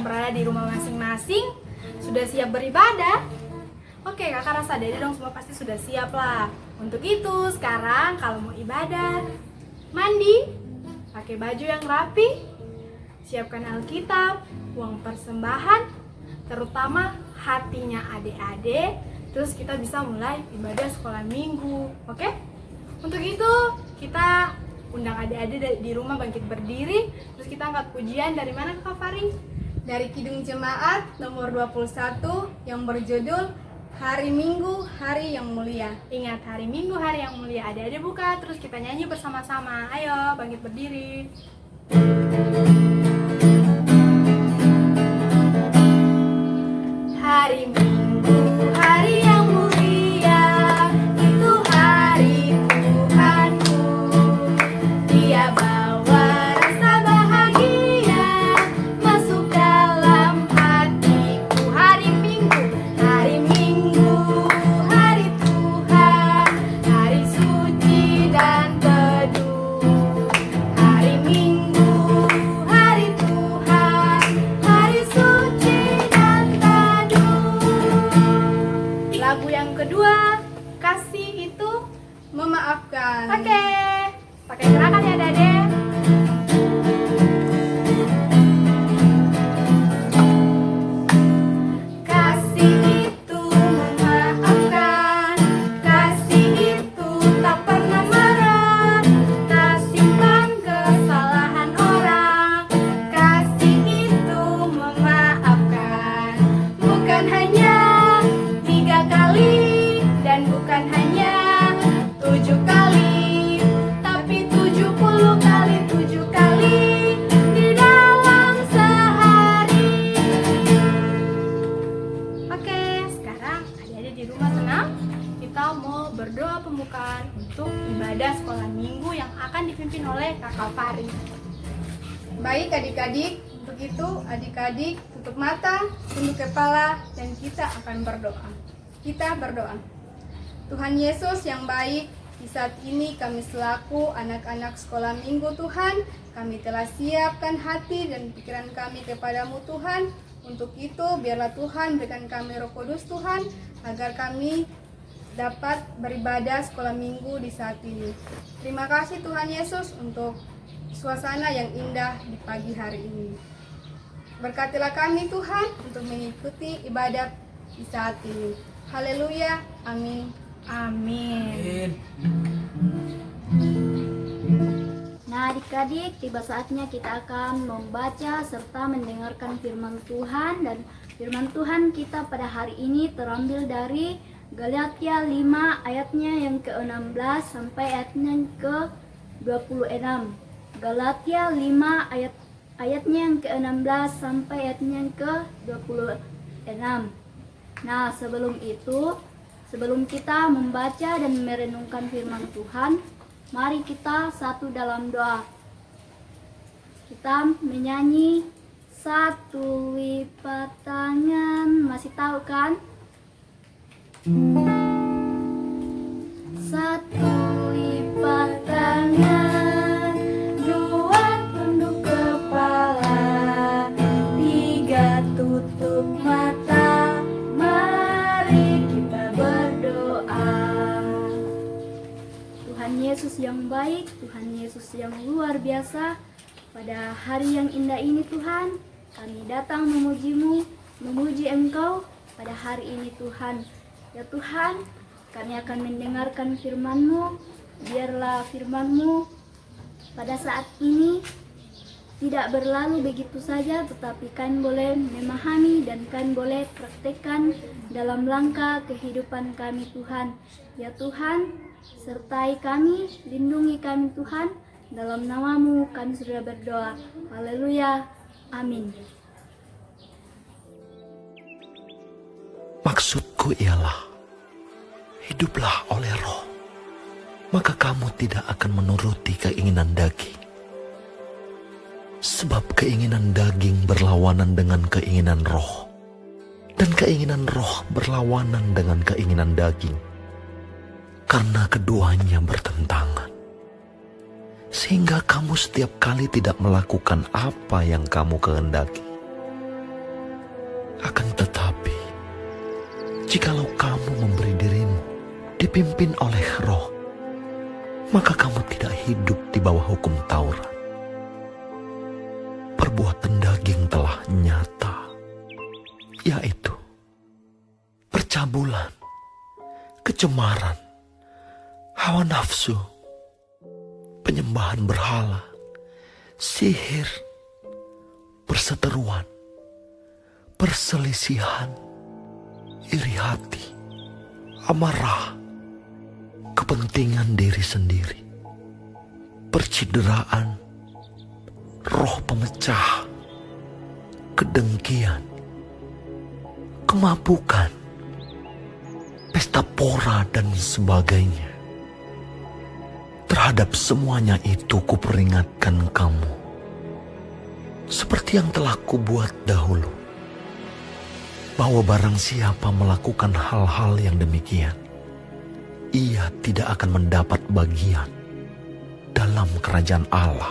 yang berada di rumah masing-masing sudah siap beribadah? Oke, kakak rasa dari dong semua pasti sudah siap lah. Untuk itu sekarang kalau mau ibadah, mandi, pakai baju yang rapi, siapkan Alkitab, uang persembahan, terutama hatinya adik-adik, terus kita bisa mulai ibadah sekolah minggu. Oke? Untuk itu kita undang adik-adik di rumah bangkit berdiri, terus kita angkat pujian dari mana Kak Fari? Dari Kidung Jemaat nomor 21 yang berjudul Hari Minggu, Hari yang Mulia. Ingat, hari Minggu, hari yang mulia. Adik-adik buka, terus kita nyanyi bersama-sama. Ayo, bangkit berdiri. Hari Minggu, hari yang mulia, itu hari Tuhanku. Dia bawa rasa bahagia masuk dalam hatiku. Hari Minggu, hari Tuhan, hari suci dan teduh. Hari Minggu, hari Tuhan, hari suci dan teduh. Lagu yang kedua, kasih itu memaafkan. Oke, pakai gerakan ya Dade. Kasih itu memaafkan, kasih itu tak pernah marah, tak simpan kesalahan orang. Kasih itu memaafkan, bukan hanya 3 kali dan bukan hanya 7 kali, tapi 70 kali 7 kali di dalam sehari. Oke, sekarang adik-adik di rumah tenang. Kita mau berdoa pembukaan untuk ibadah sekolah minggu yang akan dipimpin oleh Kakak Fari. Baik adik-adik, untuk itu adik-adik tutup mata, tunduk kepala, dan kita akan berdoa. Kita berdoa. Tuhan Yesus yang baik, di saat ini kami selaku anak-anak sekolah minggu Tuhan, kami telah siapkan hati dan pikiran kami kepadamu Tuhan. Untuk itu biarlah Tuhan berikan kami Roh Kudus Tuhan, agar kami dapat beribadah sekolah minggu di saat ini. Terima kasih Tuhan Yesus untuk suasana yang indah di pagi hari ini. Berkatilah kami Tuhan untuk mengikuti ibadah di saat ini. Haleluya, amin. Amin. Nah adik-adik, tiba saatnya kita akan membaca serta mendengarkan firman Tuhan. Dan firman Tuhan kita pada hari ini terambil dari Galatia 5 ayatnya yang ke-16 sampai ayatnya yang ke-26. Galatia 5 ayatnya yang ke-16 sampai ayatnya yang ke-26. Nah sebelum kita membaca dan merenungkan firman Tuhan, mari kita satu dalam doa. Kita menyanyi satu lipat tangan, masih tahu kan? Satu lipat tangan, dua tunduk kepala, tiga tutup mata. Mari kita berdoa. Tuhan Yesus yang baik, Tuhan Yesus yang luar biasa, pada hari yang indah ini Tuhan, kami datang memuji-Mu, memuji Engkau pada hari ini Tuhan. Ya Tuhan, kami akan mendengarkan firman-Mu. Biarlah firman-Mu pada saat ini tidak berlalu begitu saja, tetapi kami boleh memahami dan kami boleh praktekkan dalam langkah kehidupan kami Tuhan. Ya Tuhan, sertai kami, lindungi kami Tuhan. Dalam nama-Mu kami sudah berdoa. Haleluya. Amin. Maksudku ialah, hiduplah oleh Roh, maka kamu tidak akan menuruti keinginan daging. Sebab keinginan daging berlawanan dengan keinginan roh, dan keinginan roh berlawanan dengan keinginan daging, karena keduanya bertentangan. Sehingga kamu setiap kali tidak melakukan apa yang kamu kehendaki. Jikalau kamu memberi dirimu dipimpin oleh Roh, maka kamu tidak hidup di bawah hukum Taurat. Perbuatan daging telah nyata, yaitu percabulan, kecemaran, hawa nafsu, penyembahan berhala, sihir, perseteruan, perselisihan, iri hati, amarah, kepentingan diri sendiri, percideraan, roh pemecah, kedengkian, kemabukan, pesta pora dan sebagainya. Terhadap semuanya itu kuperingatkan kamu, seperti yang telah kubuat dahulu, bahwa barang siapa melakukan hal-hal yang demikian, ia tidak akan mendapat bagian dalam kerajaan Allah.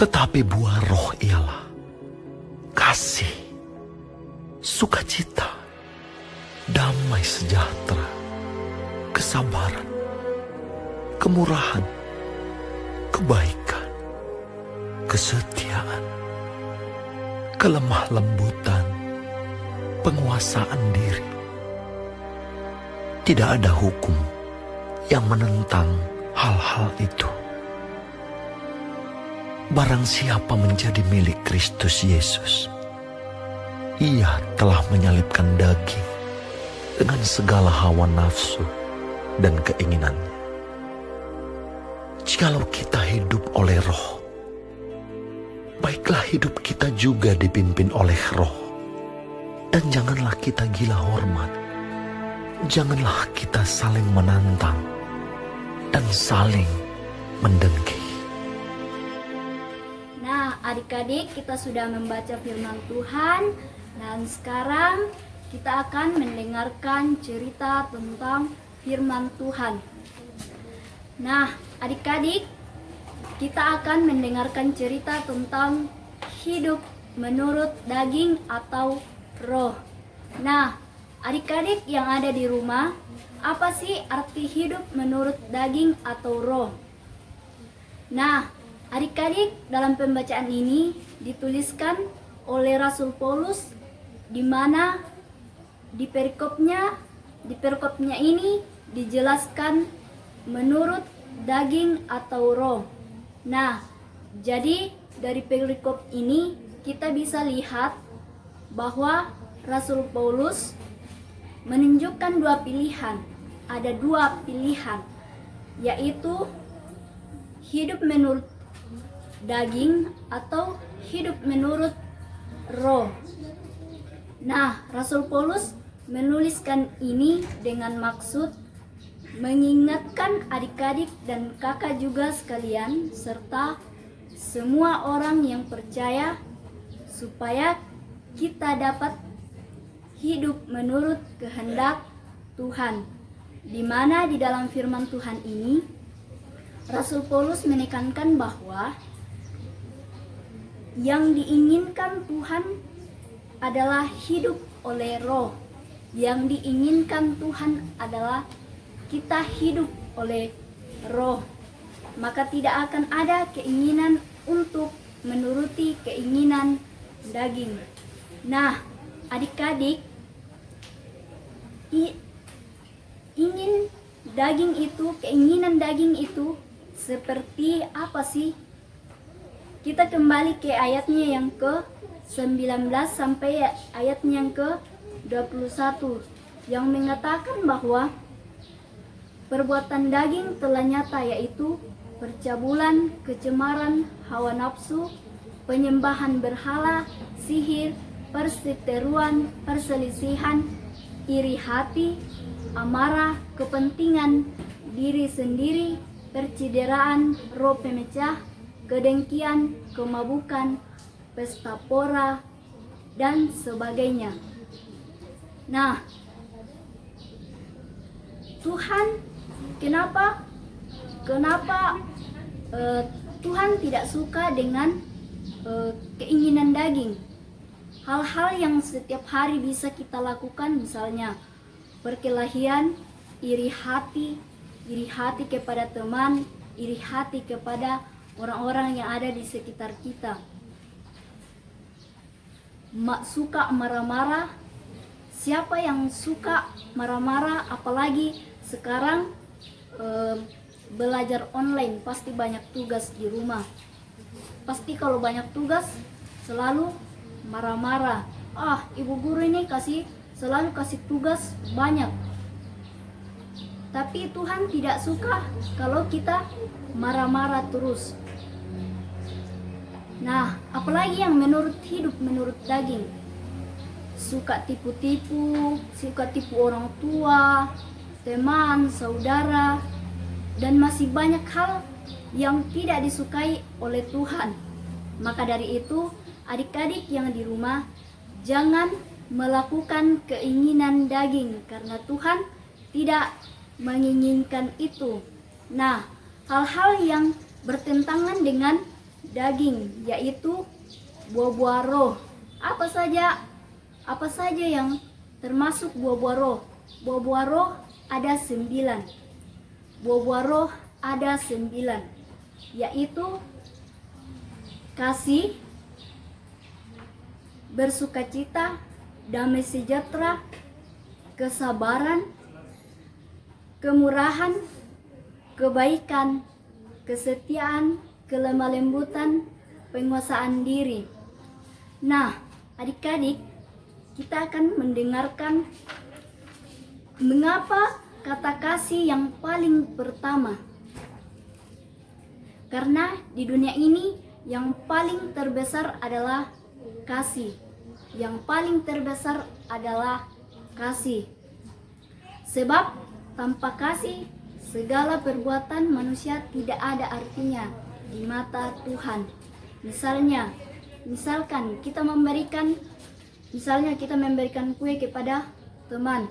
Tetapi buah roh ialah kasih, sukacita, damai sejahtera, kesabaran, kemurahan, kebaikan, kesetiaan, kelemah lembutan, penguasaan diri. Tidak ada hukum yang menentang hal-hal itu. Barang siapa menjadi milik Kristus Yesus, ia telah menyalibkan daging dengan segala hawa nafsu dan keinginannya. Jikalau kita hidup oleh Roh, baiklah hidup kita juga dipimpin oleh Roh. Dan janganlah kita gila hormat, janganlah kita saling menantang dan saling mendengki. Nah, adik-adik, kita sudah membaca firman Tuhan, dan sekarang kita akan mendengarkan cerita tentang firman Tuhan. Nah, adik-adik, kita akan mendengarkan cerita tentang hidup menurut daging atau roh. Nah, adik-adik yang ada di rumah, apa sih arti hidup menurut daging atau roh? Nah, adik-adik, dalam pembacaan ini dituliskan oleh Rasul Paulus, di mana di perikopnya ini dijelaskan menurut daging atau roh. Nah, jadi dari perikop ini kita bisa lihat bahwa Rasul Paulus menunjukkan dua pilihan. Ada dua pilihan, yaitu hidup menurut daging atau hidup menurut roh. Nah, Rasul Paulus menuliskan ini dengan maksud mengingatkan adik-adik dan kakak juga sekalian, serta semua orang yang percaya, supaya kita dapat hidup menurut kehendak Tuhan. Di mana di dalam firman Tuhan ini, Rasul Paulus menekankan bahwa yang diinginkan Tuhan adalah hidup oleh roh. Yang diinginkan Tuhan adalah kita hidup oleh roh. Maka tidak akan ada keinginan untuk menuruti keinginan daging. Nah, adik-adik, ingin daging itu, keinginan daging itu seperti apa sih? Kita kembali ke ayatnya yang ke-19 sampai ayatnya yang ke-21 yang mengatakan bahwa perbuatan daging telah nyata, yaitu percabulan, kecemaran, hawa nafsu, penyembahan berhala, sihir, perseteruan, perselisihan, iri hati, amarah, kepentingan diri sendiri, percideraan, roh pemecah, kedengkian, kemabukan, pesta pora, dan sebagainya. Nah, Tuhan, kenapa Tuhan tidak suka dengan keinginan daging? hal-hal yang setiap hari bisa kita lakukan, misalnya perkelahian, iri hati kepada teman, iri hati kepada orang-orang yang ada di sekitar kita. Suka marah-marah. Siapa yang suka marah-marah, apalagi sekarang belajar online, pasti banyak tugas di rumah. Pasti kalau banyak tugas selalu marah-marah. Ibu guru ini selalu kasih tugas banyak. Tapi Tuhan tidak suka kalau kita marah-marah terus. Nah, apalagi yang menurut daging. Suka tipu-tipu, suka tipu orang tua, teman, saudara, dan masih banyak hal yang tidak disukai oleh Tuhan. Maka dari itu, adik-adik yang di rumah, jangan melakukan keinginan daging, karena Tuhan tidak menginginkan itu. Nah, hal-hal yang bertentangan dengan daging, yaitu buah-buah roh. Apa saja yang termasuk buah-buah roh? Buah-buah roh ada 9. Buah-buah roh ada 9, yaitu kasih, bersukacita, damai sejahtera, kesabaran, kemurahan, kebaikan, kesetiaan, kelemah lembutan, penguasaan diri. Nah, adik-adik, kita akan mendengarkan mengapa kata kasih yang paling pertama. Karena di dunia ini yang paling terbesar adalah kasih. Yang paling terbesar adalah kasih. Sebab tanpa kasih, segala perbuatan manusia tidak ada artinya di mata Tuhan. Misalkan kita memberikan kue kepada teman,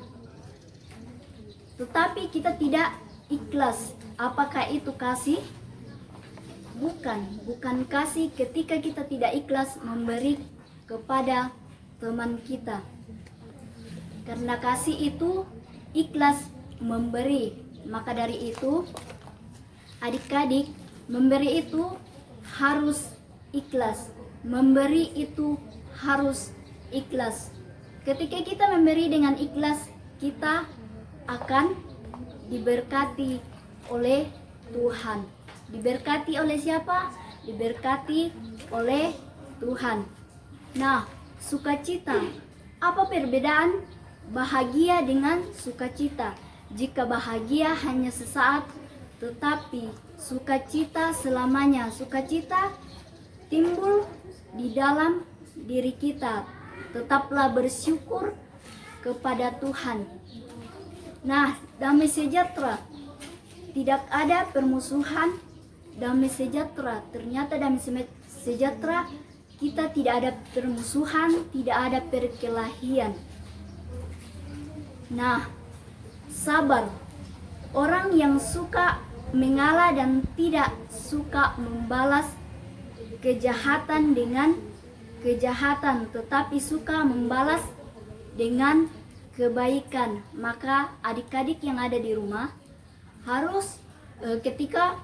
tetapi kita tidak ikhlas. Apakah itu kasih? Bukan kasih ketika kita tidak ikhlas memberi kepada teman kita. Karena kasih itu ikhlas memberi. Maka dari itu, adik-adik, memberi itu harus ikhlas. Memberi itu harus ikhlas. Ketika kita memberi dengan ikhlas, kita akan diberkati oleh Tuhan. Diberkati oleh siapa? Diberkati oleh Tuhan. Nah, sukacita. Apa perbedaan bahagia dengan sukacita? Jika bahagia hanya sesaat, tetapi sukacita selamanya. Sukacita timbul di dalam diri kita. Tetaplah bersyukur kepada Tuhan. Nah, damai sejahtera. Tidak ada permusuhan, damai sejahtera. Ternyata damai sejahtera, kita tidak ada permusuhan, tidak ada perkelahian. Nah, sabar. Orang yang suka mengalah dan tidak suka membalas kejahatan dengan kejahatan, tetapi suka membalas dengan kebaikan. Maka adik-adik yang ada di rumah harus ketika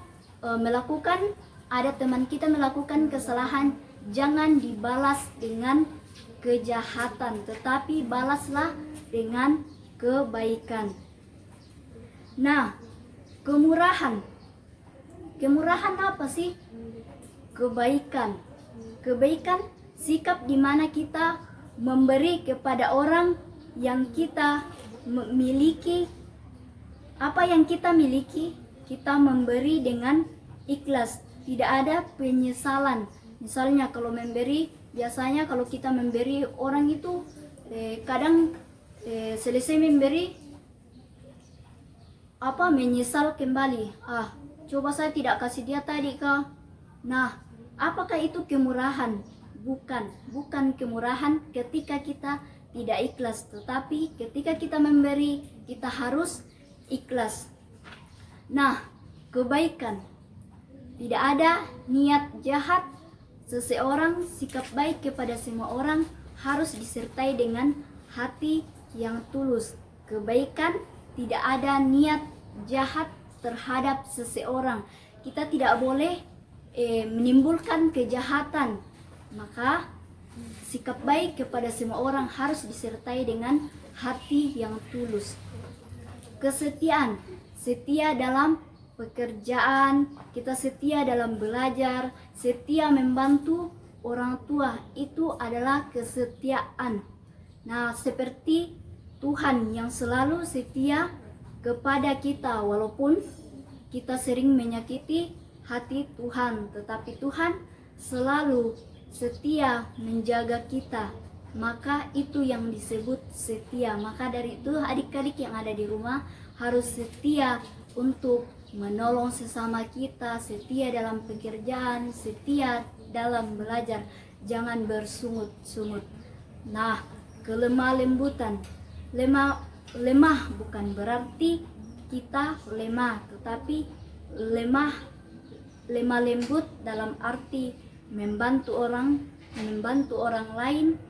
ada teman kita melakukan kesalahan, jangan dibalas dengan kejahatan, tetapi balaslah dengan kebaikan. Nah, kemurahan. Kemurahan apa sih? Kebaikan. Kebaikan sikap di mana kita memberi kepada orang yang kita miliki. Apa yang kita miliki, kita memberi dengan ikhlas, tidak ada penyesalan. Misalnya kalau memberi, biasanya kalau kita memberi orang itu kadang selesai memberi menyesal kembali. Coba saya tidak kasih dia tadi kah? Nah, apakah itu kemurahan? Bukan kemurahan ketika kita tidak ikhlas, tetapi ketika kita memberi, kita harus ikhlas. Nah, kebaikan. Tidak ada niat jahat. Seseorang sikap baik kepada semua orang harus disertai dengan hati yang tulus. Kebaikan, tidak ada niat jahat terhadap seseorang. Kita tidak boleh menimbulkan kejahatan. Maka sikap baik kepada semua orang harus disertai dengan hati yang tulus. Kesetiaan, setia dalam pekerjaan, kita setia dalam belajar, setia membantu orang tua, itu adalah kesetiaan. Nah, seperti Tuhan yang selalu setia kepada kita, walaupun kita sering menyakiti hati Tuhan, tetapi Tuhan selalu setia menjaga kita. Maka itu yang disebut setia. Maka dari itu adik-adik yang ada di rumah harus setia untuk menolong sesama kita, setia dalam pekerjaan, setia dalam belajar, jangan bersungut-sungut. Nah, kelemah lembutan, lemah bukan berarti kita lemah, tetapi lemah lembut dalam arti membantu orang lain,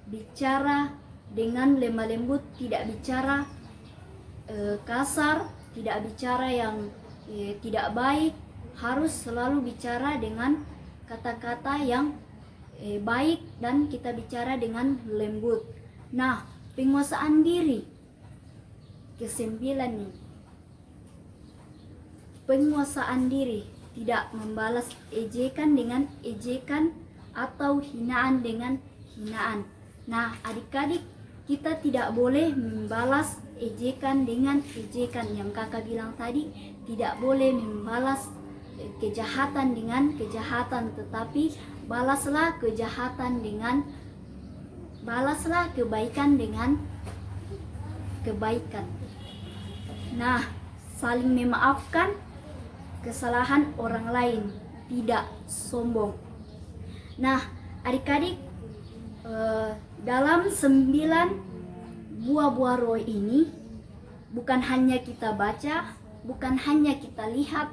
bicara dengan lemah lembut, tidak bicara kasar, tidak bicara yang tidak baik, harus selalu bicara dengan kata-kata yang baik dan kita bicara dengan lembut. Nah, penguasaan diri ke-9 nih. Penguasaan diri, tidak membalas ejekan dengan ejekan atau hinaan dengan hinaan. Nah, adik-adik, kita tidak boleh membalas ejekan dengan ejekan. Yang kakak bilang tadi, tidak boleh membalas kejahatan dengan kejahatan, tetapi balaslah kebaikan dengan kebaikan. Nah, saling memaafkan kesalahan orang lain, tidak sombong. Nah, adik-adik, dalam 9 buah-buah roh ini bukan hanya kita baca, bukan hanya kita lihat,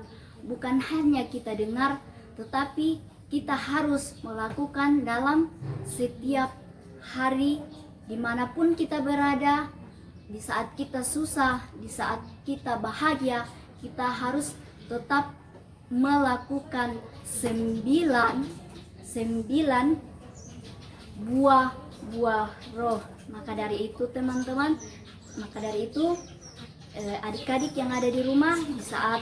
bukan hanya kita dengar, tetapi kita harus melakukan dalam setiap hari, dimanapun kita berada. Di saat kita susah, di saat kita bahagia, kita harus tetap melakukan 9 buah-buah roh. Maka dari itu teman-teman, adik-adik yang ada di rumah, di saat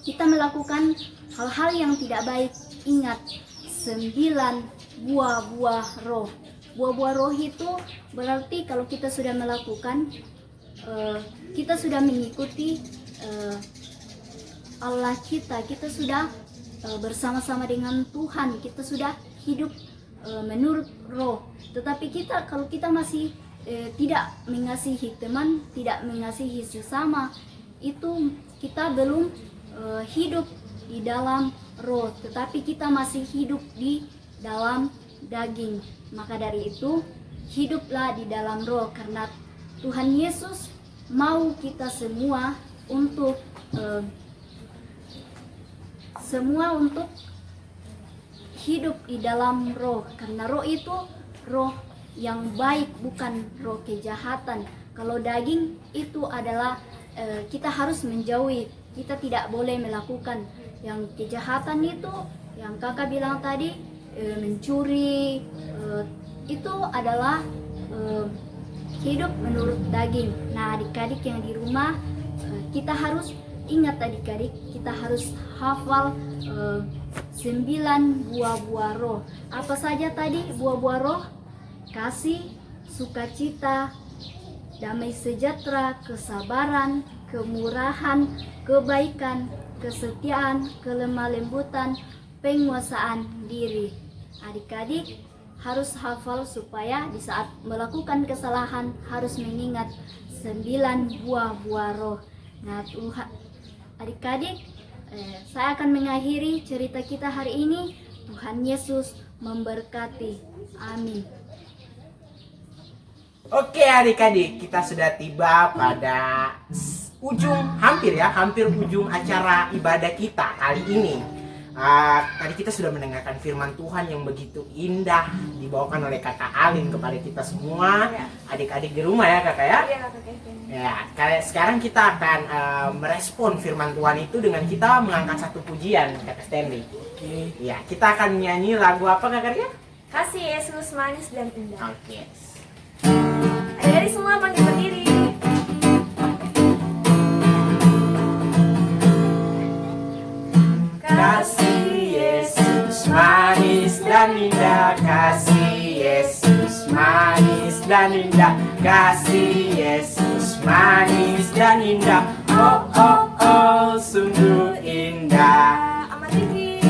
kita melakukan hal-hal yang tidak baik, ingat 9 buah-buah roh. Buah-buah roh itu berarti kalau kita sudah melakukan, kita sudah mengikuti Allah kita sudah bersama-sama dengan Tuhan, kita sudah hidup menurut roh. Tetapi kalau kita masih tidak mengasihi teman, tidak mengasihi sesama, itu kita belum hidup di dalam roh, tetapi kita masih hidup di dalam daging. Maka dari itu, hiduplah di dalam roh, karena Tuhan Yesus mau kita semua untuk hidup di dalam roh, karena roh itu roh yang baik, bukan roh kejahatan. Kalau daging itu adalah kita harus menjauhi, kita tidak boleh melakukan yang kejahatan itu, yang kakak bilang tadi, mencuri, itu adalah hidup menurut daging. Nah, adik-adik yang di rumah, kita harus ingat adik-adik, kita harus hafal 9 buah-buah roh. Apa saja tadi buah-buah roh? Kasih, sukacita, damai sejahtera, kesabaran, kemurahan, kebaikan, kesetiaan, kelemah lembutan, penguasaan diri. Adik-adik harus hafal supaya di saat melakukan kesalahan harus mengingat 9 buah-buah roh. Nah, adik-adik, saya akan mengakhiri cerita kita hari ini. Tuhan Yesus memberkati. Amin. Oke adik-adik, kita sudah tiba pada hampir ujung acara ibadah kita kali ini. Tadi kita sudah mendengarkan firman Tuhan yang begitu indah dibawakan oleh Kakak Alin kepada kita semua, adik-adik di rumah ya Kakak ya. Iya Kakak Kevin. Ya, sekarang kita akan merespon firman Tuhan itu dengan kita mengangkat satu pujian Kakak Stanley. Oke. Ya, kita akan nyanyi lagu apa Kakak ya? Kasih Yesus manis dan indah. Oke. Adik-adik semua panggil berdiri. Kasih Yesus manis dan indah, kasih Yesus manis dan indah, kasih Yesus manis dan indah. Oh oh oh, sungguh indah. Amat tinggi.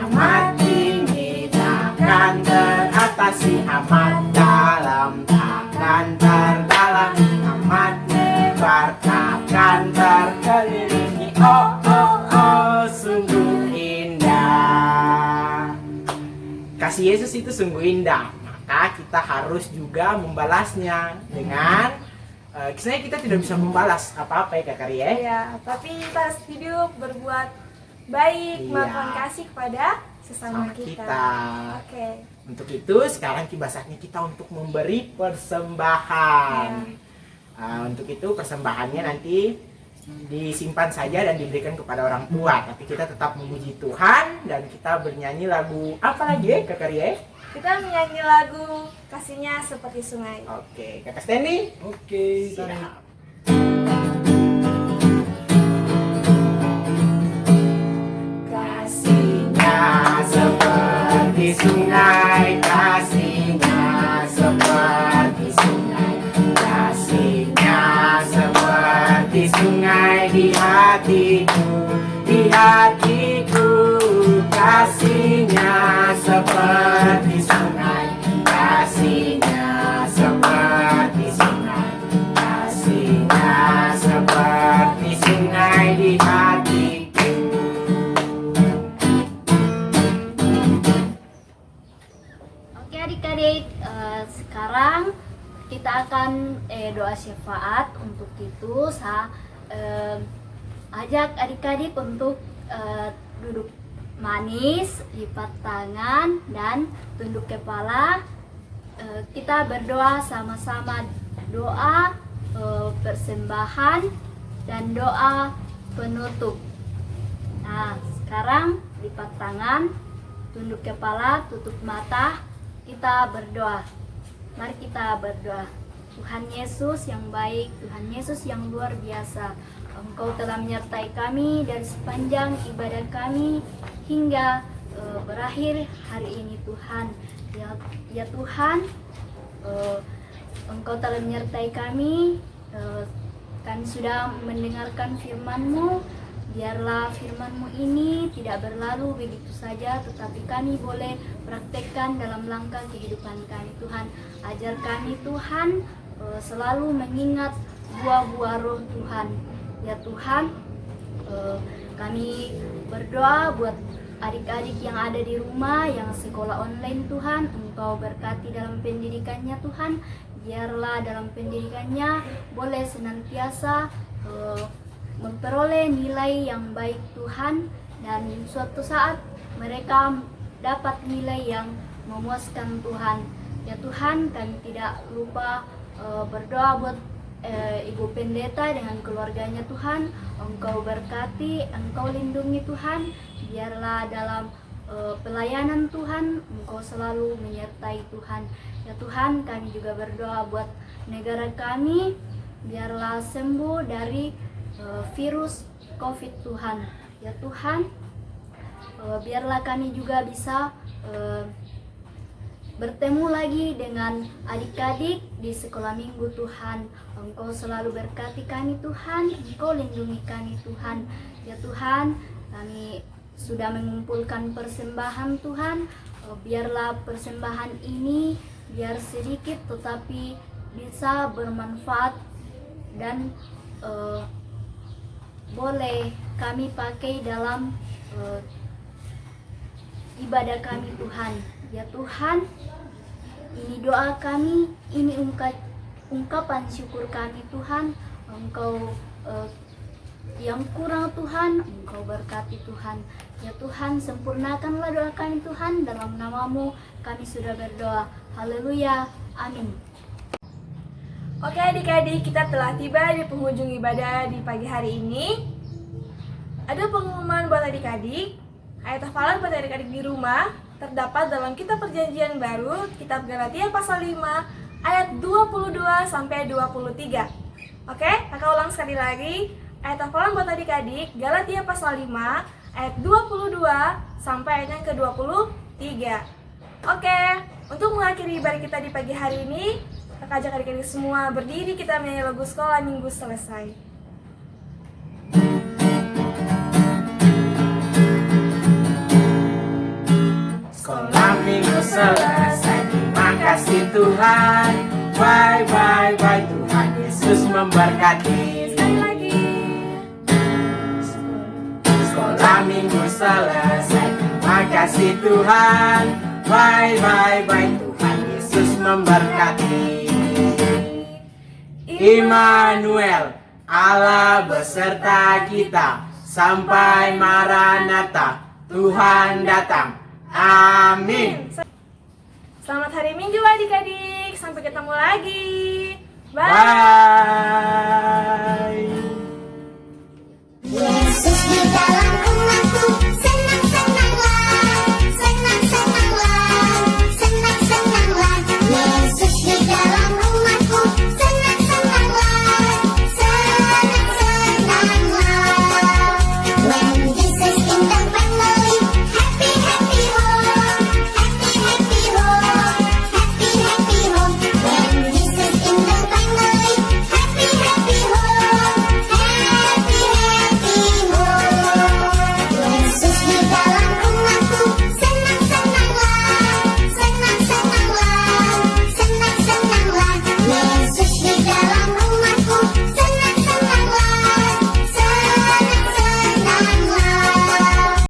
Amat tinggi takkan teratasi, amat dalam takkan terdalam, amat lebar takkan terkelilingi. Oh oh oh, sungguh indah. Kasih Yesus itu sungguh indah, maka kita harus juga membalasnya dengan sebenarnya kita tidak bisa membalas apa-apa ya Kak Ria. Ya, tapi kita harus hidup berbuat baik, Iya. melakukan kasih kepada sesama Sama kita. kita. Oke. Untuk itu sekarang tiba saatnya kita untuk memberi persembahan. Untuk itu persembahannya nanti disimpan saja dan diberikan kepada orang tua. Tapi kita tetap memuji Tuhan dan kita bernyanyi lagu apa lagi ya Kak Ria? Kita menyanyi lagu Kasihnya Seperti Sungai. Oke, Kakak Stanley. Oke, Siap. Kasihnya seperti sungai, kasihnya seperti sungai, kasihnya seperti sungai di hatiku, di hatiku. Kasihnya seperti sungai, kasihnya seperti sungai, kasihnya seperti sungai di hatiku. Oke adik-adik, sekarang kita akan doa syafaat. Untuk itu saya ajak adik-adik untuk duduk manis, lipat tangan dan tunduk kepala. Kita berdoa sama-sama, doa persembahan dan doa penutup. Nah, sekarang lipat tangan, tunduk kepala, tutup mata, kita berdoa. Mari kita berdoa. Tuhan Yesus yang baik, Tuhan Yesus yang luar biasa, Engkau telah menyertai kami dari sepanjang ibadah kami hingga berakhir hari ini Tuhan. Ya Tuhan, Engkau telah menyertai kami, kami sudah mendengarkan firman-Mu. Biarlah firman-Mu ini tidak berlalu begitu saja, tetapi kami boleh praktekkan dalam langkah kehidupan kami Tuhan. Ajar kami Tuhan selalu mengingat buah-buah roh Tuhan. Ya Tuhan, kami berdoa buat adik-adik yang ada di rumah, yang sekolah online Tuhan. Engkau berkati dalam pendidikannya Tuhan. Biarlah dalam pendidikannya boleh senantiasa memperoleh nilai yang baik Tuhan, dan suatu saat mereka dapat nilai yang memuaskan Tuhan. Ya Tuhan, kami tidak lupa berdoa buat Ibu Pendeta dengan keluarganya Tuhan. Engkau berkati, Engkau lindungi Tuhan. Biarlah dalam pelayanan Tuhan Engkau selalu menyertai Tuhan. Ya Tuhan, kami juga berdoa buat negara kami, biarlah sembuh dari virus COVID Tuhan. Ya Tuhan, biarlah kami juga bisa bertemu lagi dengan adik-adik di sekolah minggu Tuhan. Engkau selalu berkati kami Tuhan, Engkau lindungi kami Tuhan. Ya Tuhan, kami sudah mengumpulkan persembahan Tuhan. Biarlah persembahan ini biar sedikit tetapi bisa bermanfaat dan boleh kami pakai dalam ibadah kami Tuhan. Ya Tuhan, ini doa kami, ini ungkapan syukur kami Tuhan. Engkau Yang kurang Tuhan, Engkau berkati Tuhan. Ya Tuhan, sempurnakanlah doa kami Tuhan, dalam namamu kami sudah berdoa. Haleluya, amin. Oke adik-adik, kita telah tiba di penghujung ibadah di pagi hari ini. Ada pengumuman buat adik-adik. Ayat hafalan buat adik-adik di rumah terdapat dalam kitab perjanjian baru, kitab Galatia pasal 5, ayat 22 sampai 23. Oke, kakak ulang sekali lagi. Ayat hafalan buat adik-adik, Galatia pasal 5, ayat 22 sampai ayat yang ke-23. Oke, untuk mengakhiri ibadah kita di pagi hari ini, kakak ajak adik-adik semua berdiri, kita menyanyi lagu sekolah minggu selesai. Sekolah minggu selesai, terima kasih Tuhan. Bye bye bye, Tuhan Yesus memberkati. Sekali lagi. Sekolah minggu selesai, terima kasih Tuhan. Bye bye bye, Tuhan Yesus memberkati. Immanuel, Allah beserta kita sampai Maranatha, Tuhan datang. Amin. Selamat hari Minggu adik-adik. Sampai ketemu lagi. Bye. Bye.